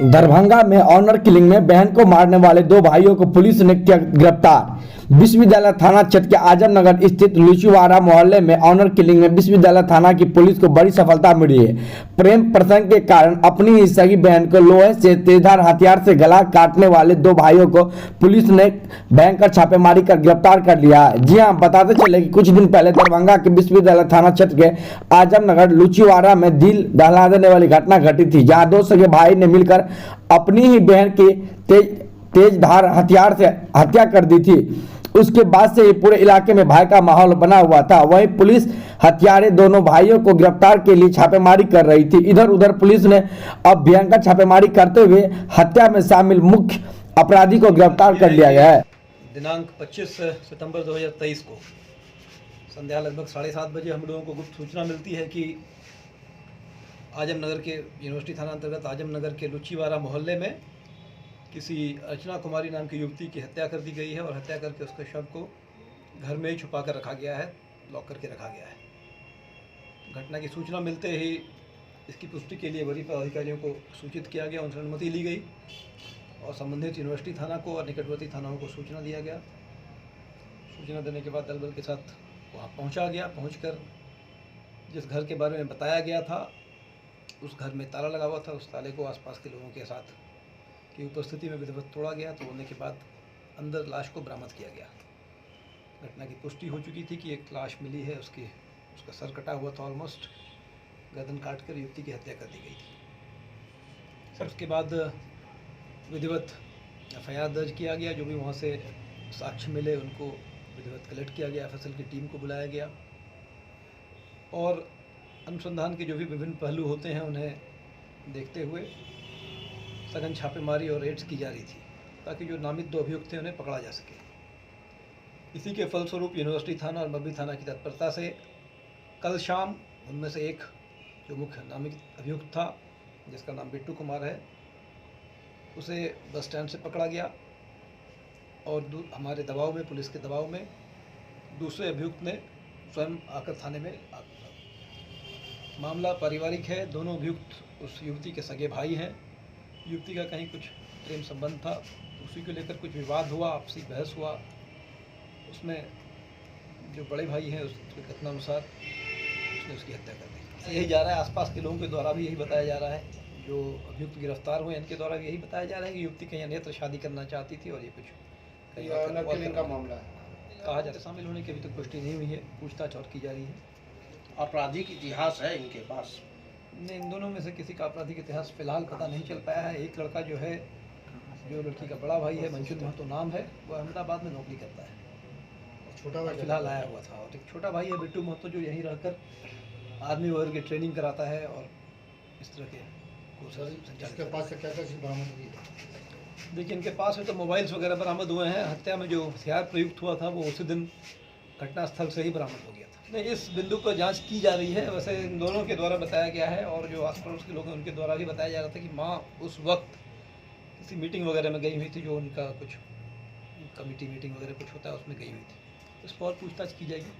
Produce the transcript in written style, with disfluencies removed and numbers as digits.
दरभंगा में honour killing में बहन को मारने वाले दो भाइयों को पुलिस ने किया गिरफ्तार। विश्वविद्यालय थाना क्षेत्र के आजमनगर स्थित लुचीवाड़ा मोहल्ले में ऑनर किलिंग में विश्वविद्यालय थाना की पुलिस को बड़ी सफलता मिली है। प्रेम प्रसंग के कारण अपनी ही सगी बहन को लोहे से तेजधार हथियार से गला काटने वाले दो भाइयों को पुलिस ने भयंकर छापेमारी कर गिरफ्तार कर लिया है। जी हां, बताते चले कि कुछ दिन पहले दरभंगा के विश्वविद्यालय थाना क्षेत्र के आजमनगर लुचीवाड़ा में दिल दहला देने वाली घटना घटी थी, जहां दो सगे भाई ने मिलकर अपनी ही बहन की तेजधार हथियार से हत्या कर दी थी। उसके बाद से ही पूरे इलाके में भय का माहौल बना हुआ था। वहीं पुलिस हत्यारे दोनों भाइयों को गिरफ्तार के लिए छापेमारी कर रही थी। इधर उधर पुलिस ने अब भयंकर छापेमारी करते हुए हत्या में शामिल मुख्य अपराधी को गिरफ्तार कर लिया गया है। दिनांक 25 सितंबर 2023 को संध्या लगभग 7:30 बजे हम लोगों को गुप्त सूचना मिलती है कि आजमनगर के यूनिवर्सिटी थाना अंतर्गत आजमनगर के लुचीवाड़ा मोहल्ले में किसी अर्चना कुमारी नाम की युवती की हत्या कर दी गई है और हत्या करके उसके शव को घर में ही छुपा कर रखा गया है, लॉक करके रखा गया है। घटना की सूचना मिलते ही इसकी पुष्टि के लिए वरीय पदाधिकारियों को सूचित किया गया, उनसे अनुमति ली गई और संबंधित यूनिवर्सिटी थाना को और निकटवर्ती थानाओं को सूचना दिया गया। सूचना देने के बाद दल बल के साथ वहाँ पहुँचा गया। पहुँचकर जिस घर के बारे में बताया गया था उस घर में ताला लगा हुआ था। उस ताले को आसपास के लोगों के साथ की उपस्थिति में विधिवत तोड़ा गया। तोड़ने के बाद अंदर लाश को बरामद किया गया। घटना की पुष्टि हो चुकी थी कि एक लाश मिली है, उसका सर कटा हुआ था, ऑलमोस्ट गर्दन काटकर युवती की हत्या कर दी गई थी। सर उसके बाद विधिवत FIR दर्ज किया गया। जो भी वहाँ से साक्ष्य मिले उनको विधिवत कलेक्ट किया गया। FSL की टीम को बुलाया गया और अनुसंधान के जो भी विभिन्न पहलू होते हैं उन्हें देखते हुए सघन छापेमारी और रेड्स की जा रही थी ताकि जो नामित दो अभियुक्त थे उन्हें पकड़ा जा सके। इसी के फलस्वरूप यूनिवर्सिटी थाना और मब्बी थाना की तत्परता से कल शाम उनमें से एक जो मुख्य नामित अभियुक्त था, जिसका नाम बिट्टू कुमार है, उसे बस स्टैंड से पकड़ा गया और हमारे दबाव में, पुलिस के दबाव में दूसरे अभियुक्त ने स्वयं आकर थाने में मामला पारिवारिक है। दोनों अभियुक्त उस युवती के सगे भाई हैं। युवती का कहीं कुछ प्रेम संबंध था, उसी को लेकर कुछ विवाद हुआ, आपसी बहस हुआ। उसमें जो बड़े भाई हैं उसके कथनानुसार उसने उसकी हत्या कर दी। यही जा रहा है, आसपास के लोगों के द्वारा भी यही बताया जा रहा है, जो अभियुक्त गिरफ्तार हुए इनके द्वारा भी यही बताया जा रहा है कि युवती कहीं अन्यत्र शादी करना चाहती थी और ये कुछ का मामला है। कहा जाता है। शामिल होने की अभी तक पुष्टि नहीं हुई है, पूछताछ और की जा रही है। आपराधिक इतिहास है इनके पास? नहीं, इन दोनों में से किसी का आपराधिक इतिहास फिलहाल पता नहीं चल पाया है। एक लड़का जो है, जो लड़की का बड़ा भाई है, मंशुद महतो नाम है, वो अहमदाबाद में नौकरी करता है, छोटा भाई फिलहाल आया हुआ था। और एक छोटा भाई है बिट्टू महतो, जो यहीं रहकर आर्मी वगैरह की ट्रेनिंग कराता है और इस तरह के इसके पास से क्या क्या चीज़ बरामद हुई है? देखिए, इनके पास में तो मोबाइल्स वगैरह बरामद हुए हैं। हत्या में जो हथियार प्रयुक्त हुआ था वो उसी दिन घटनास्थल से ही बरामद हो गया था। नहीं, इस बिंदु पर जांच की जा रही है। वैसे इन दोनों के द्वारा बताया गया है और जो आस पड़ोस के लोग हैं उनके द्वारा भी बताया जा रहा था कि माँ उस वक्त किसी मीटिंग वगैरह में गई हुई थी, जो उनका कुछ कमेटी मीटिंग वगैरह कुछ होता है उसमें गई हुई थी। इस पर पूछताछ की जाएगी।